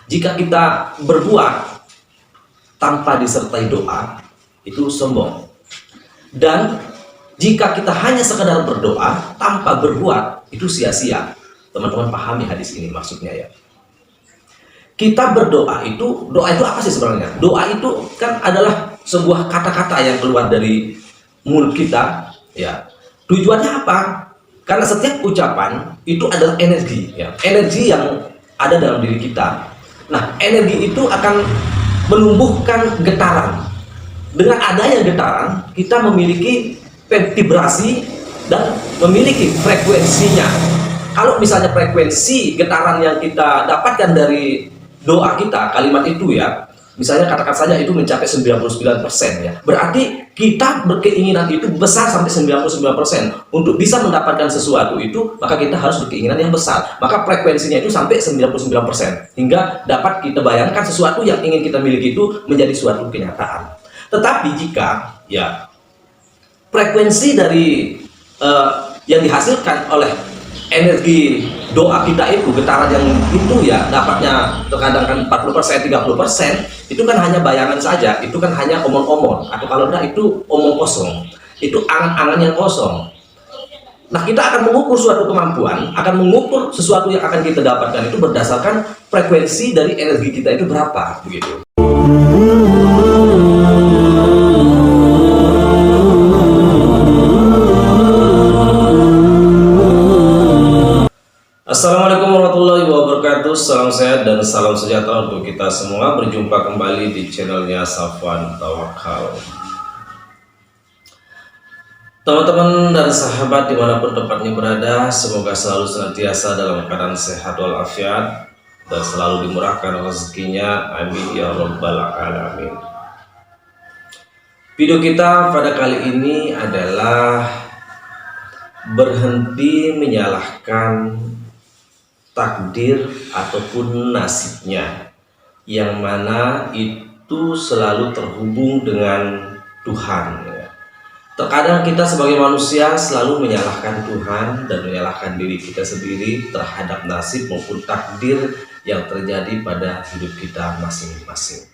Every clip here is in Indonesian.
Jika kita berbuat tanpa disertai doa, itu sombong. Dan jika kita hanya sekedar berdoa tanpa berbuat, itu sia-sia. Teman-teman pahami hadis ini maksudnya ya. Kita berdoa itu, doa itu apa sih sebenarnya? Doa itu kan adalah sebuah kata-kata yang keluar dari mulut kita, ya. Tujuannya apa? Karena setiap ucapan itu adalah energi, ya. Energi yang ada dalam diri kita. Nah, energi itu akan menumbuhkan getaran. Dengan adanya getaran, kita memiliki vibrasi dan memiliki frekuensinya. Kalau misalnya frekuensi getaran yang kita dapatkan dari doa kita, kalimat itu ya, misalnya katakan saja itu mencapai 99% ya, berarti kita berkeinginan itu besar sampai 99%. Untuk bisa mendapatkan sesuatu itu, maka kita harus berkeinginan yang besar, maka frekuensinya itu sampai 99%, hingga dapat kita bayangkan sesuatu yang ingin kita miliki itu menjadi suatu kenyataan. Tetapi jika ya frekuensi dari yang dihasilkan oleh energi doa kita itu, getaran yang itu ya dapatnya terkadang kan 40%, 30%, itu kan hanya bayangan saja, itu kan hanya omong-omong, atau kalau enggak itu omong kosong, itu angan-angan yang kosong. Nah, kita akan mengukur suatu kemampuan, akan mengukur sesuatu yang akan kita dapatkan itu berdasarkan frekuensi dari energi kita itu berapa, begitu. Assalamualaikum warahmatullahi wabarakatuh. Salam sehat dan salam sejahtera untuk kita semua. Berjumpa kembali di channelnya Safwan Tawakal. Teman-teman dan sahabat dimanapun tempatnya berada, semoga selalu senantiasa dalam keadaan sehat walafiat dan selalu dimurahkan rezekinya. Amin ya rabbal alamin. Video kita pada kali ini adalah berhenti menyalahkan takdir ataupun nasibnya, yang mana itu selalu terhubung dengan Tuhan ya. Terkadang kita sebagai manusia selalu menyalahkan Tuhan dan menyalahkan diri kita sendiri terhadap nasib maupun takdir yang terjadi pada hidup kita masing-masing.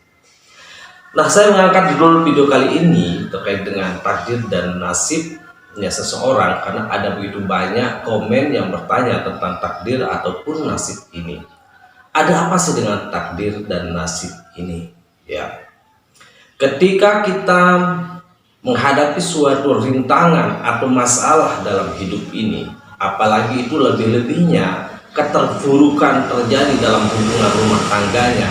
Nah, saya mengangkat judul video kali ini terkait dengan takdir dan nasib seseorang karena ada begitu banyak komen yang bertanya tentang takdir ataupun nasib ini. Ada apa sih dengan takdir dan nasib ini? Ya, ketika kita menghadapi suatu rintangan atau masalah dalam hidup ini, apalagi itu lebih-lebihnya keterpurukan terjadi dalam hubungan rumah tangganya,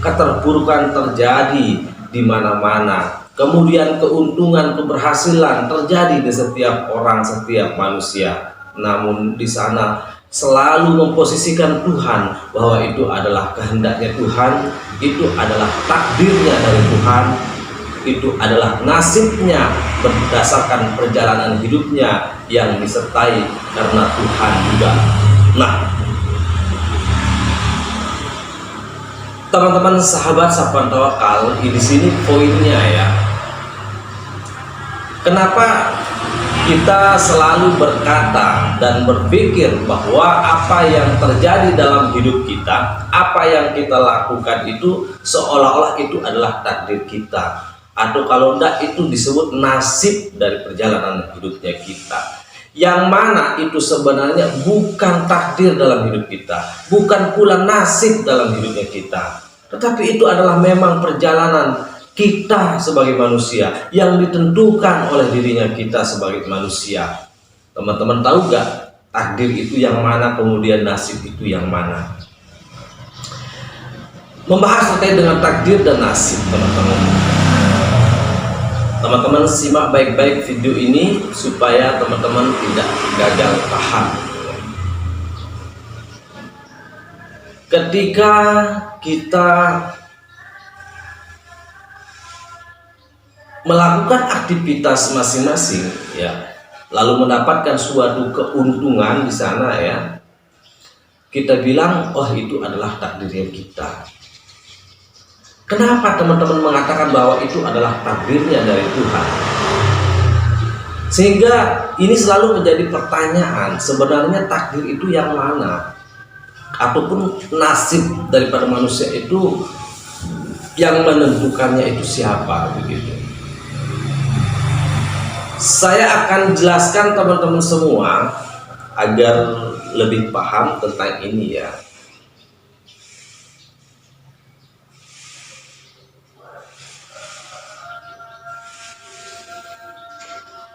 keterpurukan terjadi di mana-mana. Kemudian keuntungan, keberhasilan terjadi di setiap orang, setiap manusia. Namun di sana selalu memposisikan Tuhan bahwa itu adalah kehendaknya Tuhan, itu adalah takdirnya dari Tuhan, itu adalah nasibnya berdasarkan perjalanan hidupnya yang disertai karena Tuhan juga. Nah, teman-teman sahabat Safwan Tawakal, di sini poinnya ya. Kenapa kita selalu berkata dan berpikir bahwa apa yang terjadi dalam hidup kita, apa yang kita lakukan itu seolah-olah itu adalah takdir kita, atau kalau enggak itu disebut nasib dari perjalanan hidupnya kita, yang mana itu sebenarnya bukan takdir dalam hidup kita, bukan pula nasib dalam hidupnya kita, tetapi itu adalah memang perjalanan kita sebagai manusia yang ditentukan oleh dirinya kita sebagai manusia. Teman-teman tahu gak takdir itu yang mana, kemudian nasib itu yang mana? Membahas terkait dengan takdir dan nasib, teman-teman simak baik-baik video ini supaya teman-teman tidak gagal paham. Ketika kita melakukan aktivitas masing-masing ya, lalu mendapatkan suatu keuntungan di sana ya, kita bilang oh itu adalah takdirnya kita. Kenapa teman-teman mengatakan bahwa itu adalah takdirnya dari Tuhan? Sehingga ini selalu menjadi pertanyaan, sebenarnya takdir itu yang mana? ataupun nasib daripada manusia itu yang menentukannya itu siapa begitu. Saya akan jelaskan teman-teman semua agar lebih paham tentang ini ya.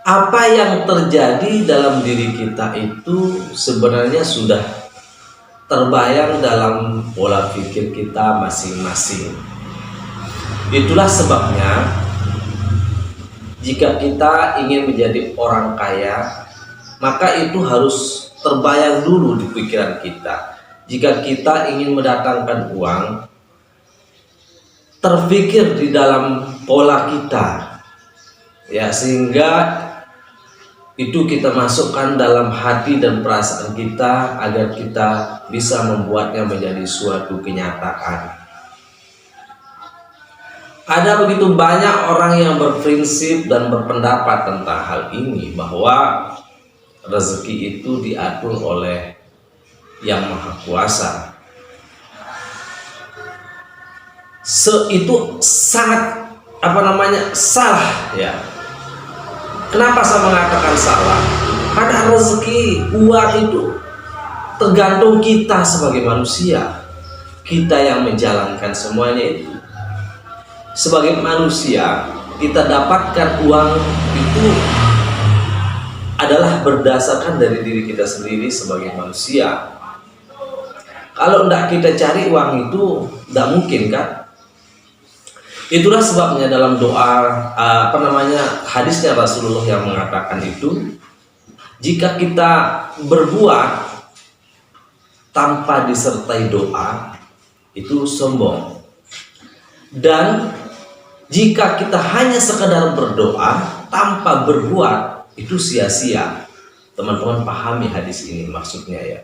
Apa yang terjadi dalam diri kita itu sebenarnya sudah terbayang dalam pola pikir kita masing-masing. Itulah sebabnya jika kita ingin menjadi orang kaya, maka itu harus terbayang dulu di pikiran kita. Jika kita ingin mendatangkan uang, terpikir di dalam pola kita, ya, sehingga itu kita masukkan dalam hati dan perasaan kita agar kita bisa membuatnya menjadi suatu kenyataan. Ada begitu banyak orang yang berprinsip dan berpendapat tentang hal ini, bahwa rezeki itu diatur oleh Yang Maha Kuasa. Itu sangat salah ya. Kenapa saya mengatakan salah? Karena rezeki, uang itu tergantung kita sebagai manusia. Kita yang menjalankan semuanya itu. Sebagai manusia, kita dapatkan uang itu adalah berdasarkan dari diri kita sendiri sebagai manusia. Kalau tidak kita cari uang itu, tidak mungkin kan? Itulah sebabnya dalam doa hadisnya Rasulullah yang mengatakan itu, jika kita berbuat tanpa disertai doa itu sombong, dan jika kita hanya sekedar berdoa tanpa berbuat itu sia-sia. Teman-teman pahami hadis ini maksudnya ya.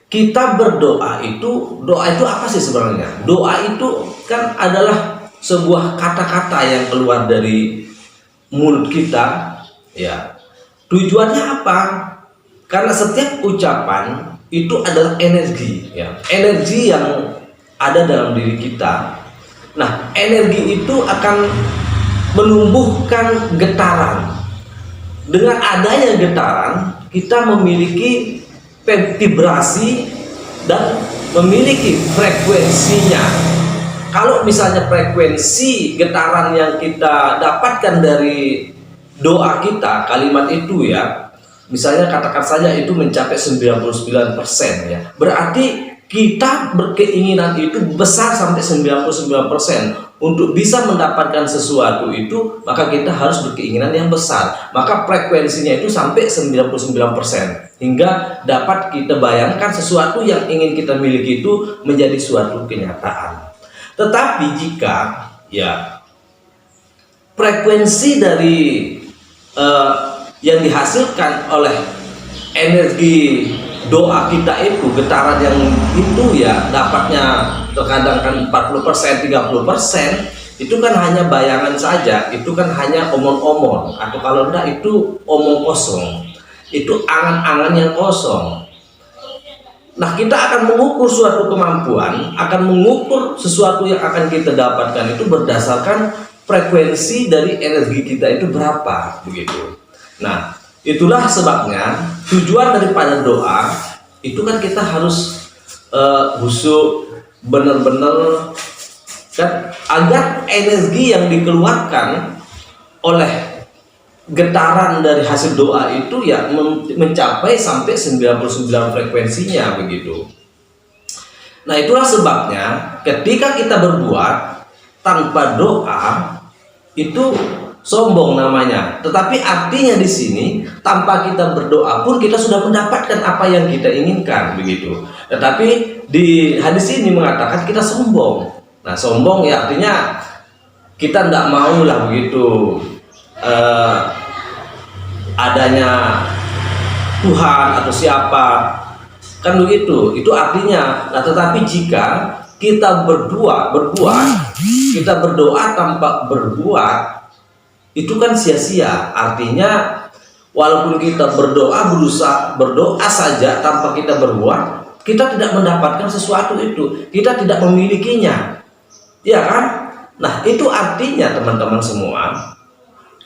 Kita berdoa itu, doa itu apa sih sebenarnya? Doa itu kan adalah sebuah kata-kata yang keluar dari mulut kita ya. Tujuannya apa? Karena setiap ucapan itu adalah energi ya. Energi yang ada dalam diri kita. Nah, energi itu akan menumbuhkan getaran. Dengan adanya getaran, kita memiliki vibrasi dan memiliki frekuensinya. Kalau misalnya frekuensi getaran yang kita dapatkan dari doa kita, kalimat itu ya, misalnya katakan saja itu mencapai 99% ya, berarti kita berkeinginan itu besar sampai 99%. Untuk bisa mendapatkan sesuatu itu, maka kita harus berkeinginan yang besar. Maka frekuensinya itu sampai 99%. Hingga dapat kita bayangkan sesuatu yang ingin kita miliki itu menjadi suatu kenyataan. Tetapi jika ya frekuensi dari yang dihasilkan oleh energi doa kita itu, getaran yang itu ya dapatnya terkadang kan 40%, 30%, itu kan hanya bayangan saja, itu kan hanya omong-omong, atau kalau enggak itu omong kosong, itu angan-angan yang kosong. Nah, kita akan mengukur suatu kemampuan, akan mengukur sesuatu yang akan kita dapatkan itu berdasarkan frekuensi dari energi kita itu berapa begitu. Nah, itulah sebabnya tujuan daripada doa itu kan kita harus khusyuk, benar-benar kan, agar energi yang dikeluarkan oleh getaran dari hasil doa itu ya mencapai sampai 99 frekuensinya begitu. Nah, itulah sebabnya ketika kita berbuat tanpa doa itu sombong namanya. Tetapi artinya di sini tanpa kita berdoa pun kita sudah mendapatkan apa yang kita inginkan begitu. Tetapi di hadis ini mengatakan kita sombong. Nah, sombong ya artinya kita tidak mau lah begitu adanya Tuhan atau siapa kan begitu. Itu artinya. Nah, tetapi jika kita berdoa tanpa berbuat itu kan sia-sia. Artinya walaupun kita berdoa, berusaha berdoa saja tanpa kita berbuat, kita tidak mendapatkan sesuatu itu, kita tidak memilikinya, ya kan? Nah, itu artinya teman-teman semua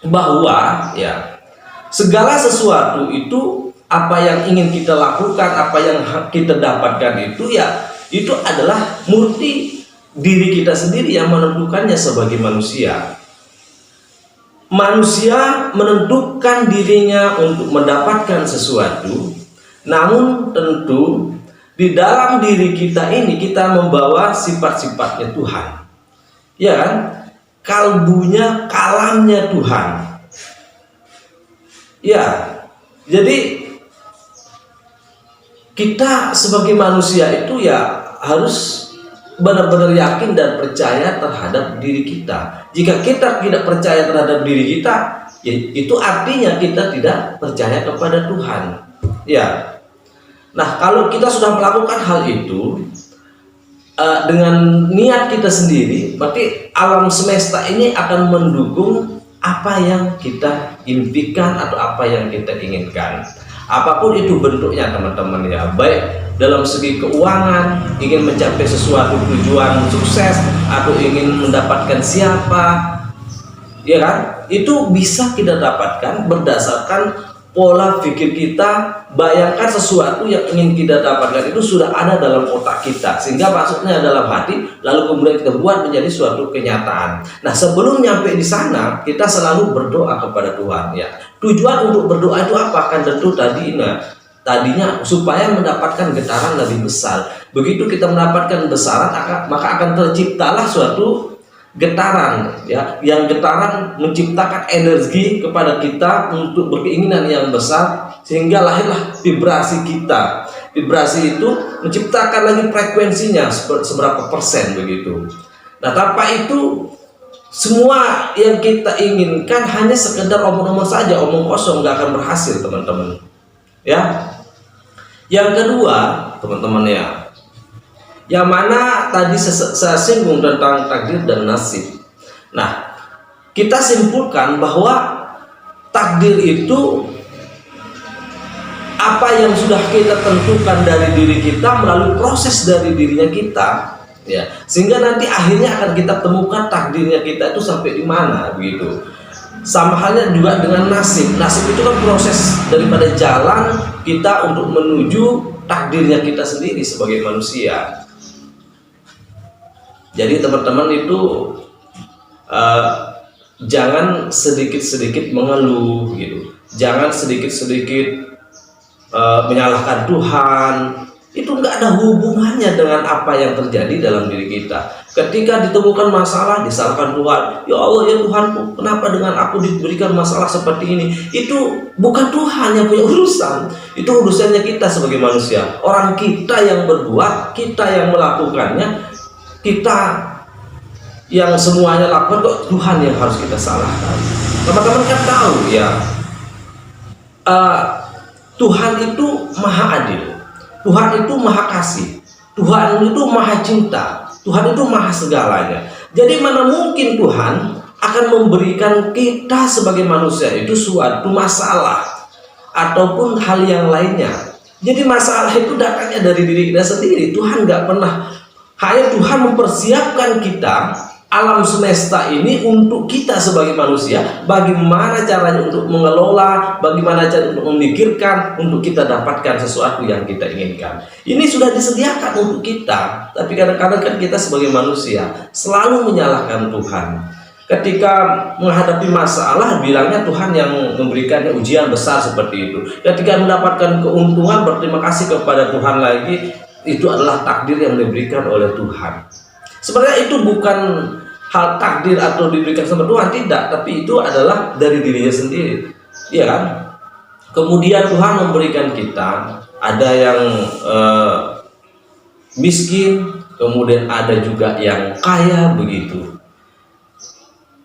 bahwa ya segala sesuatu itu, apa yang ingin kita lakukan, apa yang kita dapatkan itu ya itu adalah murni diri kita sendiri yang menentukannya. Sebagai manusia, manusia menentukan dirinya untuk mendapatkan sesuatu, namun tentu di dalam diri kita ini kita membawa sifat-sifatnya Tuhan, ya kan? Kalbunya, kalamnya Tuhan, ya. Jadi kita sebagai manusia itu ya harus benar-benar yakin dan percaya terhadap diri kita. Jika kita tidak percaya terhadap diri kita, ya itu artinya kita tidak percaya kepada Tuhan, ya. Nah, kalau kita sudah melakukan hal itu dengan niat kita sendiri, berarti alam semesta ini akan mendukung apa yang kita impikan atau apa yang kita inginkan. Apapun itu bentuknya teman-teman ya, baik dalam segi keuangan, ingin mencapai sesuatu tujuan sukses, atau ingin mendapatkan siapa, ya kan? Itu bisa kita dapatkan berdasarkan pola pikir kita. Bayangkan sesuatu yang ingin kita dapatkan itu sudah ada dalam otak kita, sehingga masuknya dalam hati, lalu kemudian kita buat menjadi suatu kenyataan. Nah, sebelum nyampe di sana, kita selalu berdoa kepada Tuhan ya. Tujuan untuk berdoa itu apa? Kan tentu tadinya supaya mendapatkan getaran lebih besar. Begitu kita mendapatkan besaran, maka akan terciptalah suatu getaran ya, yang getaran menciptakan energi kepada kita untuk berkeinginan yang besar, sehingga lahirlah vibrasi kita. Vibrasi itu menciptakan lagi frekuensinya seberapa persen begitu. Nah, tanpa itu semua yang kita inginkan hanya sekedar omong-omong saja, omong kosong, nggak akan berhasil teman-teman ya. Yang kedua teman-teman ya, yang mana tadi saya singgung tentang takdir dan nasib. Nah, kita simpulkan bahwa takdir itu apa yang sudah kita tentukan dari diri kita melalui proses dari dirinya kita ya, sehingga nanti akhirnya akan kita temukan takdirnya kita itu sampai di mana begitu. Sama halnya juga dengan nasib. Nasib itu kan proses daripada jalan kita untuk menuju takdirnya kita sendiri sebagai manusia. Jadi teman-teman itu jangan sedikit-sedikit mengeluh gitu, jangan sedikit-sedikit menyalahkan Tuhan. Itu nggak ada hubungannya dengan apa yang terjadi dalam diri kita. Ketika ditemukan masalah, disalahkan Tuhan. Ya Allah, ya Tuhanku, kenapa dengan aku diberikan masalah seperti ini? Itu bukan Tuhan yang punya urusan, itu urusannya kita sebagai manusia. Orang kita yang berbuat, kita yang melakukannya, kita yang semuanya lakukan, kok Tuhan yang harus kita salahkan? Teman-teman kan tahu ya, Tuhan itu maha adil, Tuhan itu maha kasih, Tuhan itu maha cinta, Tuhan itu maha segalanya. Jadi mana mungkin Tuhan akan memberikan kita sebagai manusia itu suatu masalah ataupun hal yang lainnya. Jadi masalah itu datangnya dari diri kita sendiri. Tuhan nggak pernah, hanya Tuhan mempersiapkan kita, alam semesta ini untuk kita sebagai manusia, bagaimana caranya untuk mengelola, bagaimana cara untuk memikirkan, untuk kita dapatkan sesuatu yang kita inginkan. Ini sudah disediakan untuk kita, tapi kadang-kadang kan kita sebagai manusia selalu menyalahkan Tuhan. Ketika menghadapi masalah, bilangnya Tuhan yang memberikannya ujian besar seperti itu. Ketika mendapatkan keuntungan, berterima kasih kepada Tuhan lagi, itu adalah takdir yang diberikan oleh Tuhan. Sebenarnya itu bukan hal takdir atau diberikan sama Tuhan, tidak, tapi itu adalah dari dirinya sendiri, ya kan? Kemudian Tuhan memberikan kita, ada yang miskin, kemudian ada juga yang kaya begitu.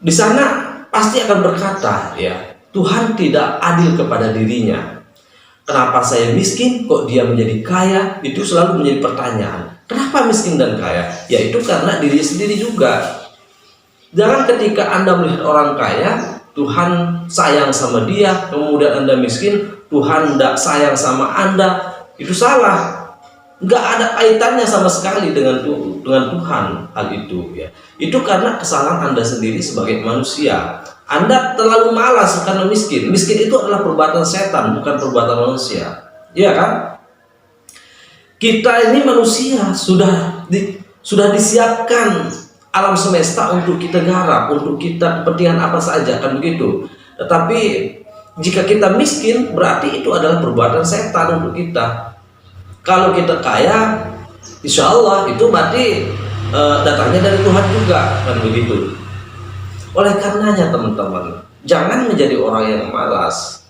Di sana pasti akan berkata, ya, Tuhan tidak adil kepada dirinya. Kenapa saya miskin, kok dia menjadi kaya? Itu selalu menjadi pertanyaan. Kenapa miskin dan kaya? Yaitu karena diri sendiri juga. Jangan ketika Anda melihat orang kaya, Tuhan sayang sama dia, kemudian Anda miskin, Tuhan tidak sayang sama Anda. Itu salah. nggak ada kaitannya sama sekali dengan Tuhan hal itu ya. Itu karena kesalahan Anda sendiri sebagai manusia. Anda terlalu malas karena miskin. Miskin itu adalah perbuatan setan, bukan perbuatan manusia. Iya kan? Kita ini manusia sudah disiapkan alam semesta untuk kita garap, untuk kita kepentingan apa saja, kan begitu. Tetapi jika kita miskin, berarti itu adalah perbuatan setan untuk kita. Kalau kita kaya, insya Allah itu berarti datangnya dari Tuhan juga, kan begitu. Oleh karenanya teman-teman, jangan menjadi orang yang malas.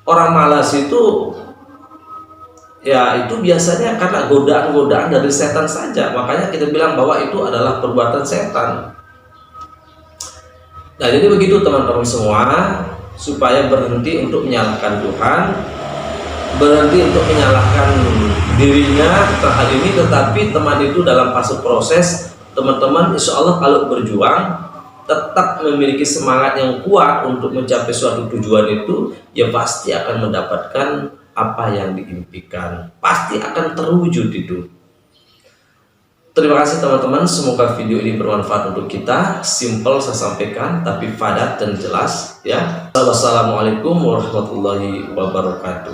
Orang malas itu ya itu biasanya karena godaan-godaan dari setan saja. Makanya kita bilang bahwa itu adalah perbuatan setan. Nah, jadi begitu teman-teman semua, supaya berhenti untuk menyalahkan Tuhan, berhenti untuk menyalahkan dirinya hal ini. Tetapi teman itu dalam fase proses, teman-teman insya Allah kalau berjuang tetap memiliki semangat yang kuat untuk mencapai suatu tujuan itu, ya pasti akan mendapatkan apa yang diimpikan, pasti akan terwujud itu. Terima kasih teman-teman, semoga video ini bermanfaat untuk kita. Simple saya sampaikan, tapi padat dan jelas ya. Wassalamualaikum warahmatullahi wabarakatuh.